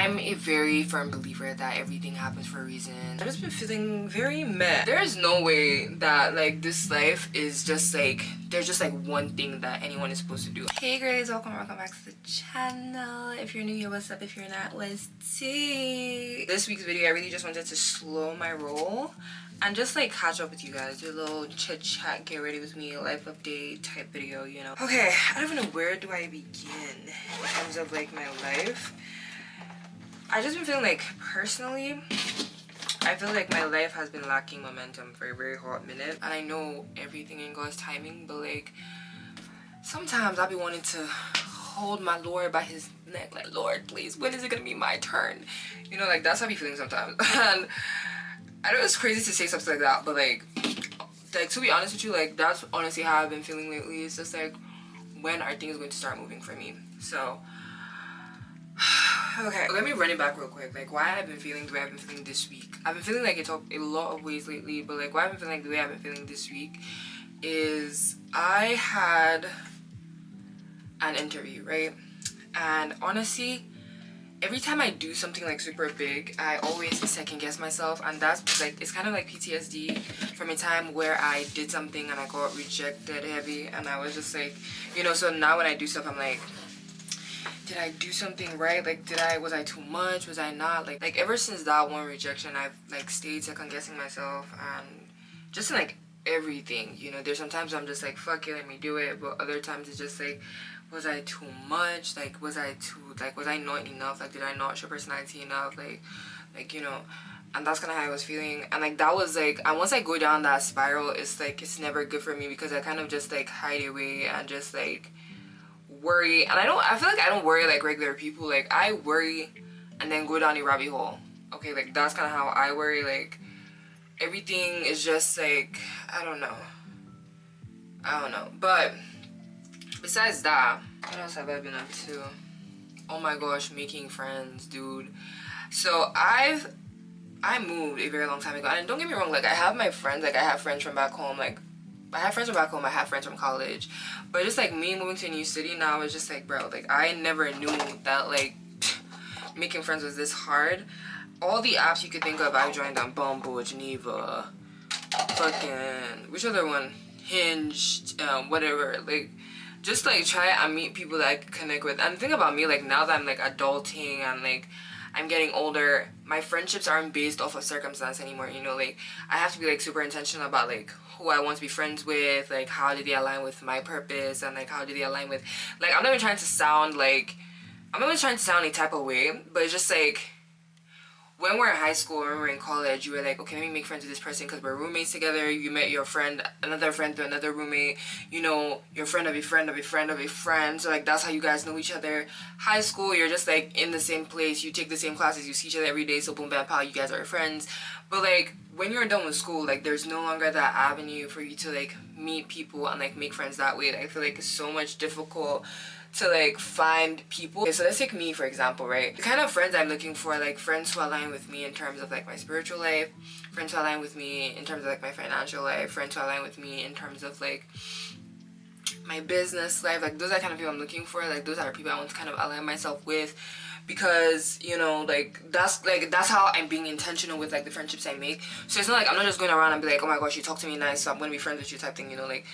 I'm a very firm believer that everything happens for a reason. I've just been feeling very meh. There's no way that like this life is just like there's just like one thing that anyone is supposed to do. Hey guys, welcome back to the channel. If you're new here, what's up? If you're not, let's see. This week's video, I really just wanted to slow my roll and just like catch up with you guys, do a little chit chat, get ready with me, life update type video, you know. Okay, I don't even know where do I begin in terms of like my life. I just been feeling like personally, I feel like my life has been lacking momentum for a very hot minute, and I know everything in God's timing, but like sometimes I'll be wanting to hold my Lord by his neck, like, Lord, please, when is it gonna be my turn? You know, like that's how I be feeling sometimes. And I know it's crazy to say something like that, but like to be honest with you, like that's honestly how I've been feeling lately. It's just like, when are things going to start moving for me? So okay, let me run it back real quick. Like why I've been feeling the way I've been feeling this week. I've been feeling like it's a lot of ways lately, but like why I've been feeling like the way I've been feeling this week is I had an interview, right? And honestly, every time I do something like super big, I always second guess myself, and that's like, it's kind of like PTSD from a time where I did something and I got rejected heavy, and I was just like, you know, so now when I do stuff, I'm like, did I do something right? Like, was I too much? Was I not? Like ever since that one rejection, I've like stayed second guessing myself, and just in like everything, you know. There's sometimes I'm just like, fuck it, let me do it, but other times it's just like, was I too much? Like, was I not enough? Like, did I not show personality enough? Like, you know, and that's kind of how I was feeling. And like, that was like, and once I go down that spiral, it's like, it's never good for me, because I kind of just like hide away and just like worry. And I feel like I don't worry like regular people. Like, I worry and then go down a rabbit hole. Okay, like that's kind of how I worry. Like, everything is just like, I don't know. But besides that, what else have I been up to? Oh my gosh, making friends, dude. So I moved a very long time ago, and don't get me wrong, like I have my friends, like I have friends from back home, like I have friends from back home, I have friends from college, but just like me moving to a new city now, it's just like, bro, like I never knew that like making friends was this hard. All the apps you could think of, I joined on Bumble, Geneva, fucking, which other one? Hinge, whatever, like just like try and meet people that I can connect with. And the thing about me, like now that I'm like adulting and like I'm getting older, my friendships aren't based off of circumstance anymore, you know. Like I have to be like super intentional about like who I want to be friends with, like how do they align with my purpose, and like how do they align with, like I'm not even trying to sound a type of way, but it's just like, when we're in high school, when we're in college, you were like, okay, let me make friends with this person because we're roommates together. You met your friend, another friend through another roommate, you know, your friend of a friend of a friend of a friend. So like that's how you guys know each other. High school, you're just like in the same place, you take the same classes, you see each other every day, so boom bam pow, you guys are friends. But like when you're done with school, like there's no longer that avenue for you to like meet people and like make friends that way. Like, I feel like it's so much difficult to like find people. Okay, so let's take me for example, right? The kind of friends I'm looking for, like friends who align with me in terms of like my spiritual life, friends who align with me in terms of like my financial life, friends who align with me in terms of like my business life. Like those are kind of people I'm looking for. Like those are people I want to kind of align myself with, because you know, like that's how I'm being intentional with like the friendships I make. So it's not like I'm not just going around and be like, oh my gosh, you talk to me nice, so I'm gonna be friends with you type thing, you know. Like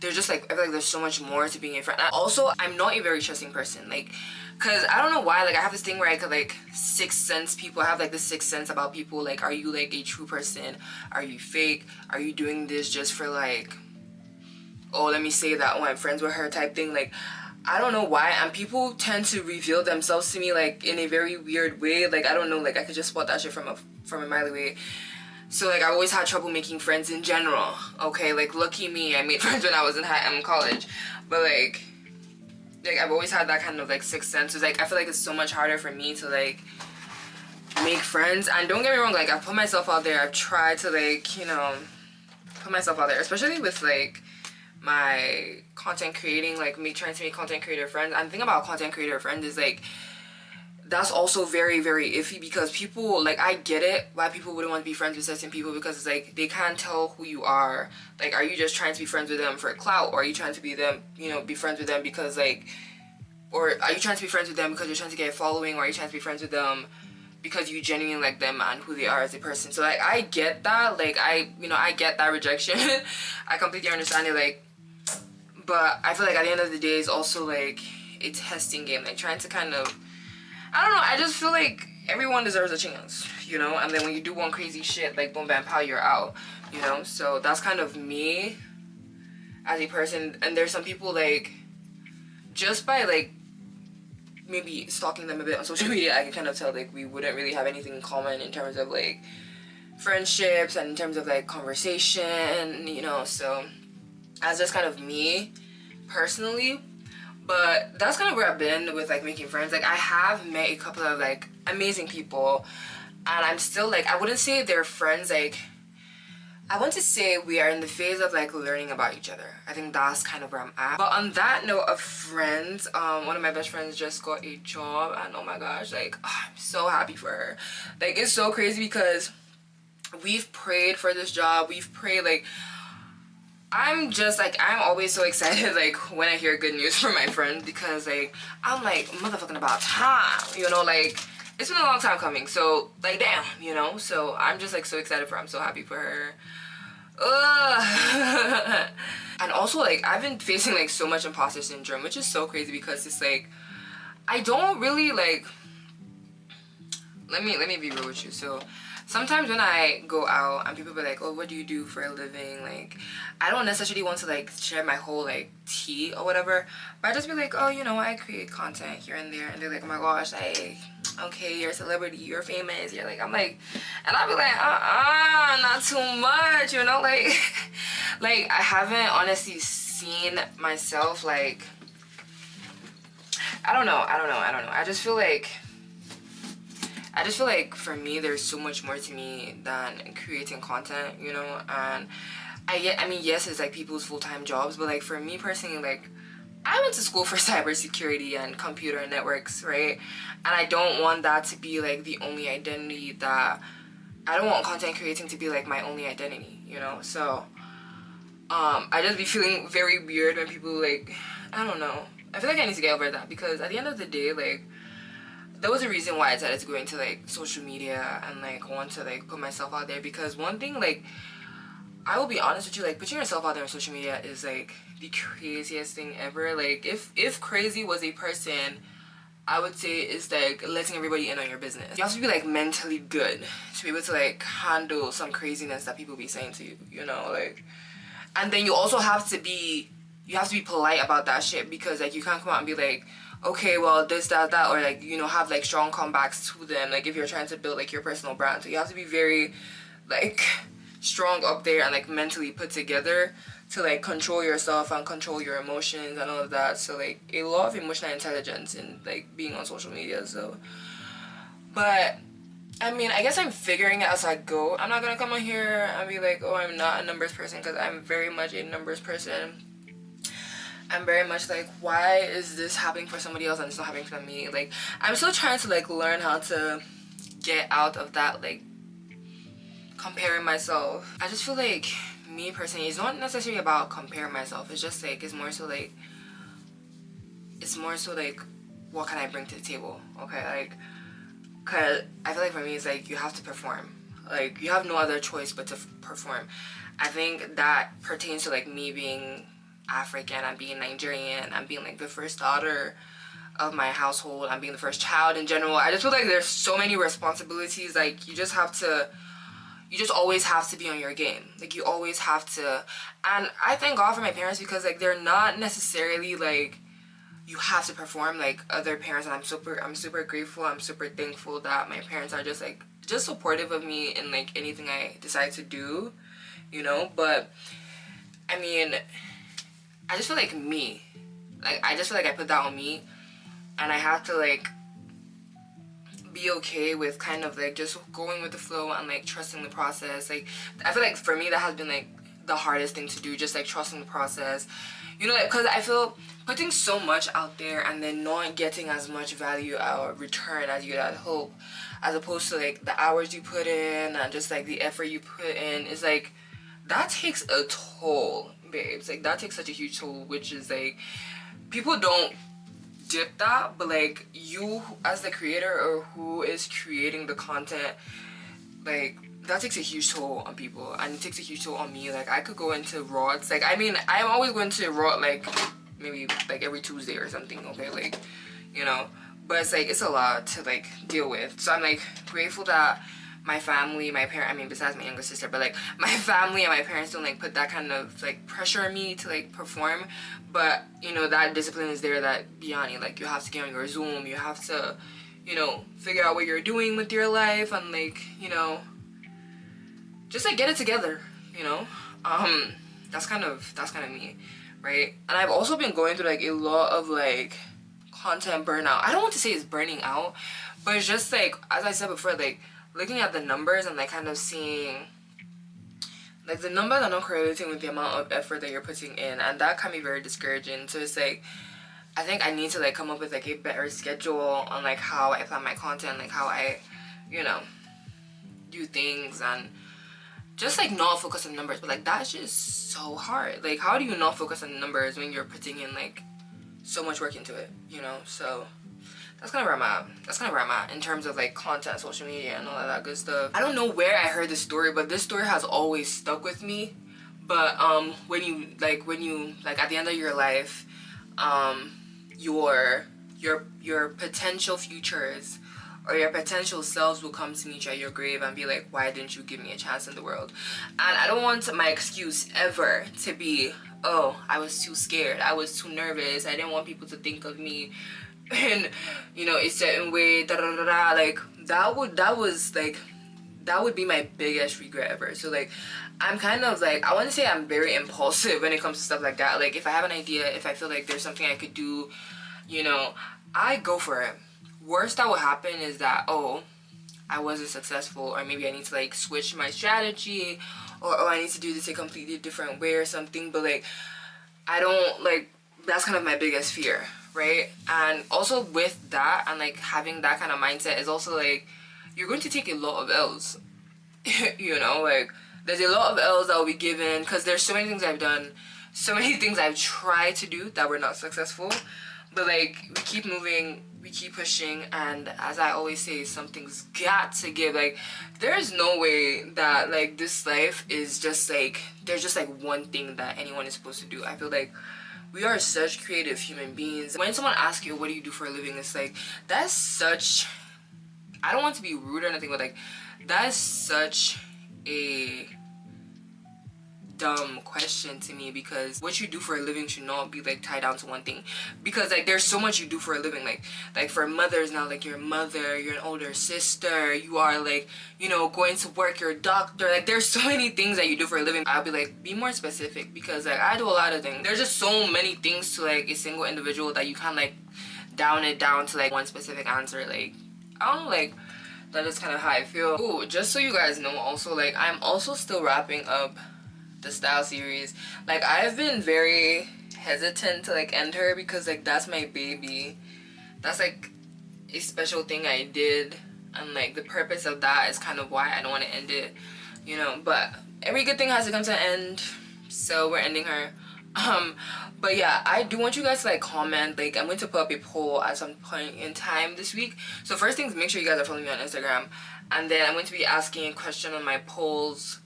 there's just like, I feel like there's so much more to being a friend. And also, I'm not a very trusting person, like, cause I don't know why, like I have this thing where I could like sixth sense people. I have like this sixth sense about people. Like, are you like a true person? Are you fake? Are you doing this just for like, oh, let me say that when I'm friends with her type thing? Like, I don't know why, and people tend to reveal themselves to me like in a very weird way. Like I don't know, like I could just spot that shit from a mile away. So like I always had trouble making friends in general. Okay, like lucky me, I made friends when I was in college, but like I've always had that kind of like sixth sense. So like I feel like it's so much harder for me to like make friends. And don't get me wrong, like I've put myself out there. I've tried to like, you know, put myself out there, especially with like my content creating, like me trying to make content creator friends. And the thing about content creator friends is like, that's also very, very iffy, because people, like, I get it why people wouldn't want to be friends with certain people, because it's like they can't tell who you are. Like, are you just trying to be friends with them for clout, or are you trying to be friends with them because like or are you trying to be friends with them because you're trying to get a following, or are you trying to be friends with them because you genuinely like them and who they are as a person? So like I get that, like I get that rejection. I completely understand it, like, but I feel like at the end of the day it's also like a testing game, like trying to kind of, I don't know, I just feel like everyone deserves a chance, you know, and then when you do one crazy shit, like boom bam pow, you're out, you know. So that's kind of me as a person. And there's some people like, just by like maybe stalking them a bit on social media, I can kind of tell like we wouldn't really have anything in common in terms of like friendships and in terms of like conversation, you know. So that's just kind of me personally. But that's kind of where I've been with like making friends. Like I have met a couple of like amazing people, and I'm still like, I wouldn't say they're friends, like I want to say we are in the phase of like learning about each other. I think that's kind of where I'm at. But on that note of friends, one of my best friends just got a job, and oh my gosh, like I'm so happy for her. Like it's so crazy because we've prayed for this job. We've prayed, like I'm just like, I'm always so excited like when I hear good news from my friend, because like I'm like motherfucking about time, you know, like it's been a long time coming. So like damn, you know. So I'm just like so excited for her. I'm so happy for her. Ugh. And also like I've been facing like so much imposter syndrome, which is so crazy because it's like I don't really like, let me be real with you. So sometimes when I go out and people be like, oh, what do you do for a living? Like, I don't necessarily want to like share my whole like tea or whatever, but I just be like, oh, you know, I create content here and there. And they're like, oh my gosh, like, okay, you're a celebrity, you're famous. You're like, I'm like, and I'll be like, not too much, you know, like, like I haven't honestly seen myself like, I don't know. I just feel like for me, there's so much more to me than creating content, you know. And I mean, yes, it's like people's full-time jobs, but like for me personally, like I went to school for cybersecurity and computer networks, right? And I don't want that to be like the only identity that, I don't want content creating to be like my only identity, you know. So I just be feeling very weird when people like, I don't know. I feel like I need to get over that, because at the end of the day, like there was a reason why I decided to go into like social media and like want to like put myself out there. Because one thing, like I will be honest with you, like putting yourself out there on social media is like the craziest thing ever. Like if crazy was a person, I would say it's like letting everybody in on your business. You have to be like mentally good to be able to like handle some craziness that people be saying to you, you know, like. And then you also have to be polite about that shit, because like you can't come out and be like, okay, well this, that, or like, you know, have like strong comebacks to them, like if you're trying to build like your personal brand. So you have to be very like strong up there and like mentally put together to like control yourself and control your emotions and all of that. So like a lot of emotional intelligence in like being on social media. So, but I mean, I guess I'm figuring it as I go. I'm not gonna come on here and be like, oh, I'm not a numbers person, because I'm very much a numbers person. I'm very much like, why is this happening for somebody else and it's not happening for me? Like, I'm still trying to like learn how to get out of that like comparing myself. I just feel like me personally, it's not necessarily about comparing myself. It's just like, it's more so like what can I bring to the table? Okay, like, cause I feel like for me it's like you have to perform. Like you have no other choice but to perform. I think that pertains to like me being African and being Nigerian and being like the first daughter of my household and being the first child in general. I just feel like there's so many responsibilities. Like you just always have to be on your game. Like you always have to. And I thank God for my parents, because like they're not necessarily like you have to perform like other parents, and I'm super grateful, I'm super thankful that my parents are just supportive of me in like anything I decide to do, you know. But I mean, I just feel like I put that on me, and I have to like be okay with kind of like just going with the flow and like trusting the process. Like I feel like for me that has been like the hardest thing to do, just like trusting the process, you know, like, because I feel putting so much out there and then not getting as much value or return as you'd hope, as opposed to like the hours you put in and just like the effort you put in, is like that takes a toll, babes. Like that takes such a huge toll, which is like people don't dip that, but like you as the creator or who is creating the content, like that takes a huge toll on people, and it takes a huge toll on me. Like I could go into rods, like I mean I'm always going to rod like maybe like every Tuesday or something, okay, like, you know, but it's like it's a lot to like deal with. So I'm like grateful that my family, my parent, I mean besides my younger sister, but like my family and my parents don't like put that kind of like pressure on me to like perform. But you know, that discipline is there, that Bianim, like you have to get on your Zoom, you have to, you know, figure out what you're doing with your life, and like, you know, just like get it together, you know. That's kind of me, right? And I've also been going through like a lot of like content burnout. I don't want to say it's burning out, but it's just like, as I said before, like looking at the numbers and like kind of seeing like the numbers are not correlating with the amount of effort that you're putting in, and that can be very discouraging. So it's like I think I need to like come up with like a better schedule on like how I plan my content, like how I, you know, do things, and just like not focus on numbers. But like that's just so hard. Like how do you not focus on numbers when you're putting in like so much work into it, you know? So that's kind of where I'm at in terms of like content, social media, and all of that good stuff. I don't know where I heard this story, but this story has always stuck with me. But when you at the end of your life, your potential futures or your potential selves will come to meet you at your grave and be like, why didn't you give me a chance in the world? And I don't want my excuse ever to be, oh, I was too scared, I was too nervous, I didn't want people to think of me in, you know, a certain way, da da da da. Like that would be my biggest regret ever. So like I'm kind of like, I want to say I'm very impulsive when it comes to stuff like that. Like if I have an idea, if I feel like there's something I could do, you know, I go for it. Worst that will happen is that, oh, I wasn't successful, or maybe I need to like switch my strategy, or I need to do this a completely different way or something. But like I don't like, that's kind of my biggest fear, right? And also with that, and like having that kind of mindset is also like you're going to take a lot of L's. You know, like there's a lot of L's that will be given, because there's so many things I've done, so many things I've tried to do that were not successful. But like we keep moving, we keep pushing, and as I always say, something's got to give. Like there's no way that like this life is just like, there's just like one thing that anyone is supposed to do. I feel like we are such creative human beings. When someone asks you what do you do for a living, it's like, that's such, I don't want to be rude or anything, but like that's such a dumb question to me, because what you do for a living should not be like tied down to one thing, because like there's so much you do for a living. Like for mothers now, like your mother, you're an older sister, you are like, you know, going to work, you're a doctor, like there's so many things that you do for a living. I'll be like, be more specific, because like I do a lot of things. There's just so many things to like a single individual that you can't like down it down to like one specific answer. Like I don't know, like that is kind of how I feel. Ooh, just so you guys know, also like I'm also still wrapping up the style series. Like I've been very hesitant to like end her, because like that's my baby, that's like a special thing I did, and like the purpose of that is kind of why I don't want to end it, you know. But every good thing has to come to an end, so we're ending her. But yeah, I do want you guys to like comment. Like I'm going to put up a poll at some point in time this week. So first things, make sure you guys are following me on Instagram, and then I'm going to be asking a question on my polls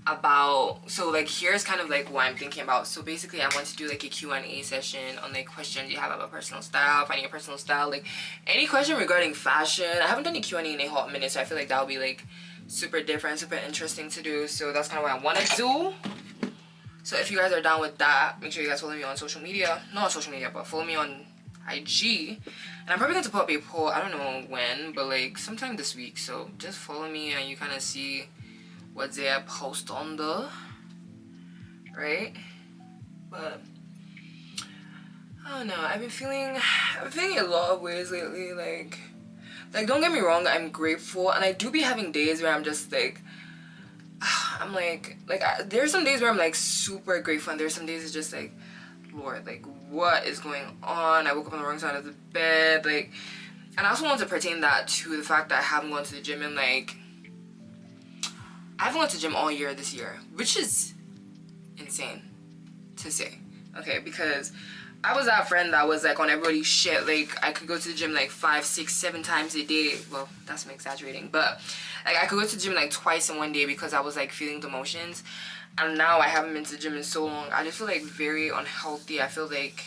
about, so like here's kind of like what I'm thinking about. So basically I want to do like a Q&A session on like questions you have about personal style, finding your personal style, like any question regarding fashion. I haven't done a Q&A in a hot minute, so I feel like that would be like super different, super interesting to do. So that's kind of what I want to do. So if you guys are down with that, make sure you guys follow me on social media. Not on social media, but follow me on IG. And I'm probably going to put up a poll, I don't know when, but like sometime this week. So just follow me and you kind of see what they post on the, right? But I don't know, I've been feeling a lot of ways lately. Like don't get me wrong, I'm grateful, and I do be having days where I'm just like I'm like there's some days where I'm like super grateful, and there's some days it's just like, Lord, like what is going on? I woke up on the wrong side of the bed, like. And I also want to pertain that to the fact that I haven't gone to the gym in like, I haven't gone to the gym all year this year, which is insane to say, okay? Because I was that friend that was like on everybody's shit. Like I could go to the gym like 5, 6, 7 times a day. Well, that's me exaggerating, but like I could go to the gym like twice in one day because I was like feeling the motions. And now I haven't been to the gym in so long. I just feel like very unhealthy. I feel like,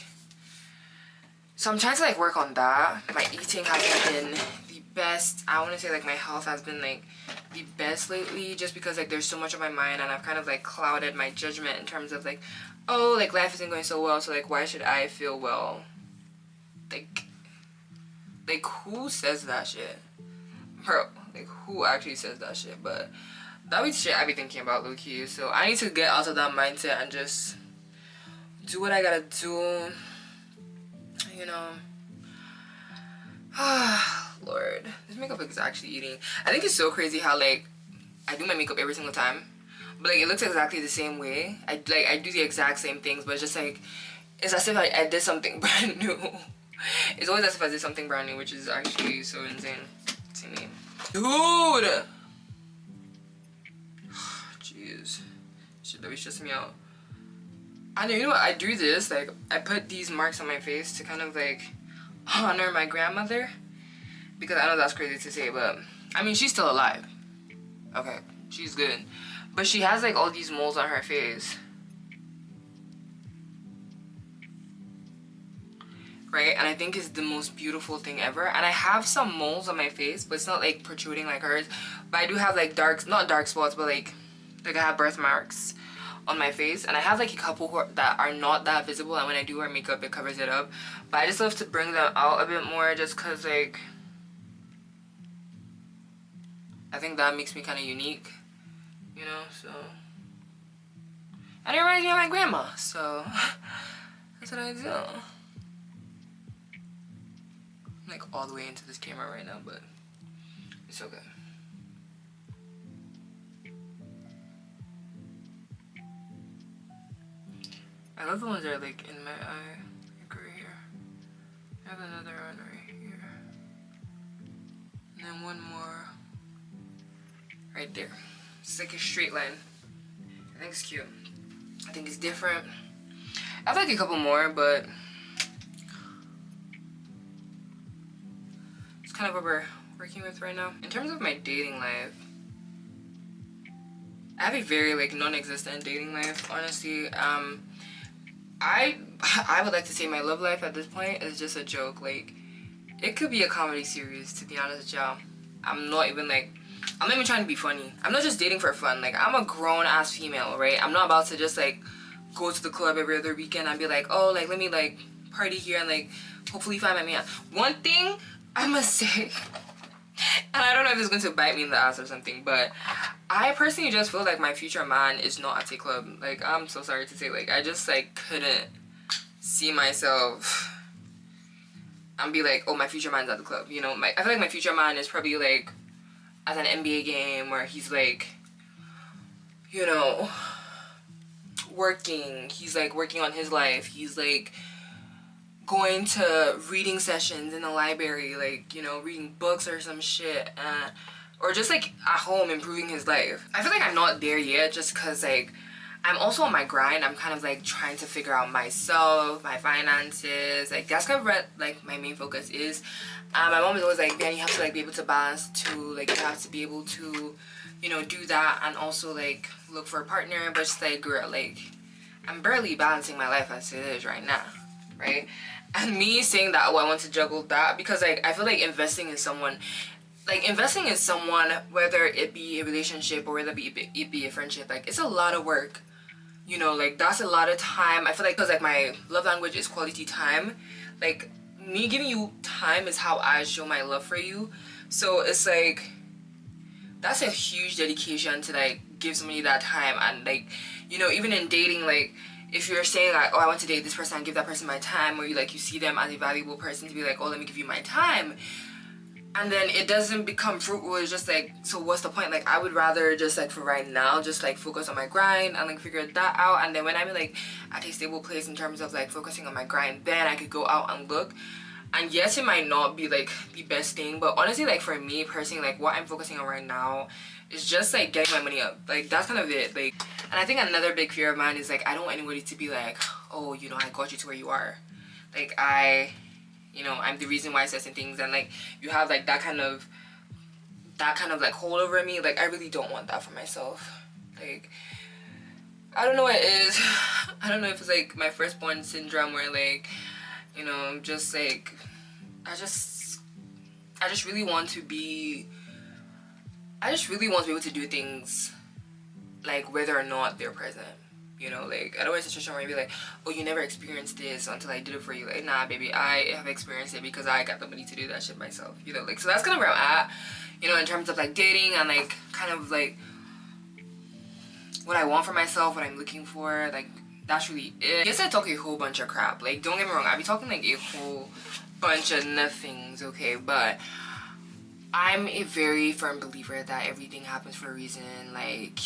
so I'm trying to like work on that. My eating hasn't been the best. I want to say like my health has been like the best lately, just because like there's so much on my mind, and I've kind of like clouded my judgment in terms of like, oh, like life isn't going so well, so like why should I feel well? Like who says that shit? Bro, like who actually says that shit? But that be shit I be thinking about, low-key. So I need to get out of that mindset and just do what I gotta do, you know. Lord, this makeup is actually eating. I think it's so crazy how like I do my makeup every single time, but like it looks exactly the same way. I do the exact same things, but it's just like it's as if I did something brand new. It's always as if I did something brand new, which is actually so insane to me. Dude! Jeez. Shit, that was stressing me out. And you know what? I do this, like, I put these marks on my face to kind of, like, honor my grandmother. Because I know that's crazy to say, but, I mean, she's still alive. Okay, she's good. But she has, like, all these moles on her face. Right? And I think it's the most beautiful thing ever. And I have some moles on my face, but it's not, like, protruding like hers. But I do have, like, not dark spots, but, like I have birthmarks on my face. And I have, like, a couple that are not that visible. And when I do wear makeup, it covers it up. But I just love to bring them out a bit more just because, like, I think that makes me kind of unique. You know, so. And it reminds me of my grandma. So, that's what I do. I'm like all the way into this camera right now, but it's okay. I love the ones that are like in my eye, like right here. I have another one right here. And then one more right there. It's like a straight line. I think it's cute. I think it's different. I have like a couple more, but it's kind of what we're working with right now. In terms of my dating life, I have a very like non-existent dating life, honestly. I would like to say my love life at this point is just a joke. Like, it could be a comedy series, to be honest with y'all. I'm not even trying to be funny. I'm not just dating for fun. Like, I'm a grown-ass female, right? I'm not about to just, like, go to the club every other weekend and be like, oh, like, let me, like, party here and, like, hopefully find my man. One thing I must say, and I don't know if it's going to bite me in the ass or something, but I personally just feel like my future man is not at a club. Like, I'm so sorry to say, like, I just, like, couldn't see myself and be like, oh, my future man's at the club, you know? I feel like my future man is probably, like, at an NBA game where he's, like, you know, working. He's, like, working on his life. He's, like, going to reading sessions in the library, like, you know, reading books or some shit, or just like at home improving his life. I feel like I'm not there yet just because like I'm also on my grind. I'm kind of like trying to figure out myself, my finances. Like that's kind of what like my main focus is. My mom is always like, man, you have to like be able to balance too. Like you have to be able to, you know, do that and also like look for a partner. But just like, girl, like I'm barely balancing my life as it is right now, right? And me saying that, oh, I want to juggle that because like I feel like investing in someone, whether it be a relationship or whether it be a friendship, like it's a lot of work, you know, like that's a lot of time. I feel like because like my love language is quality time, like me giving you time is how I show my love for you. So it's like that's a huge dedication to like give somebody that time. And like, you know, even in dating, like if you're saying like, oh, I want to date this person and give that person my time, or you like you see them as a valuable person to be like, oh, let me give you my time, and then it doesn't become fruitful. It's just like, so what's the point? Like I would rather just like for right now just like focus on my grind and like figure that out, and then when I'm like at a stable place in terms of like focusing on my grind, then I could go out and look. And yes, it might not be like the best thing, but honestly, like for me personally, like what I'm focusing on right now is just like getting my money up. Like that's kind of it. Like, and I think another big fear of mine is like I don't want anybody to be like, oh, you know, I got you to where you are. like you know, I'm the reason why I said some things, and like you have like that kind of like hold over me. Like I really don't want that for myself. Like I don't know what it is. I don't know if it's like my firstborn syndrome where like, you know, just like I just really want to be able to do things like whether or not they're present. You know, like I don't want a situation where I be like, oh, you never experienced this until I did it for you. Like, nah, baby, I have experienced it because I got the money to do that shit myself. You know, like, so that's kind of where I'm at, you know, in terms of like dating and like kind of like what I want for myself, what I'm looking for. Like, that's really it. Yes, I talk a whole bunch of crap. Like, don't get me wrong, I be talking like a whole bunch of nothings, okay? But I'm a very firm believer that everything happens for a reason. Like,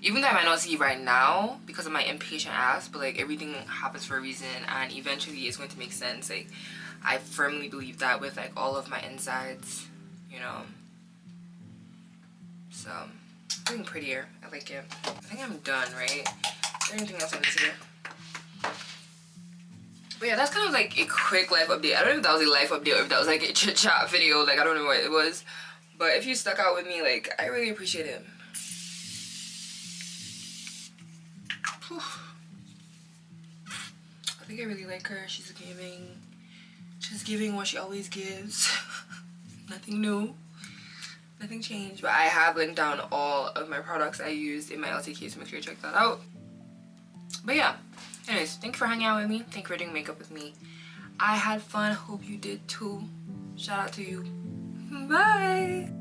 even though I might not see it right now because of my impatient ass, but like everything happens for a reason and eventually it's going to make sense. Like I firmly believe that with like all of my insides, you know. So looking prettier. I like it. I think I'm done, right? Is there anything else I need to do? But yeah, that's kind of like a quick life update. I don't know if that was a life update or if that was like a chit chat video. Like I don't know what it was. But if you stuck out with me, like I really appreciate it. I think I really like her. She's giving what she always gives. Nothing new, nothing changed. But I have linked down all of my products I used in my LTK, so make sure you check that out. But yeah, anyways, thank you for hanging out with me. Thank you for doing makeup with me. I had fun. Hope you did too. Shout out to you. Bye.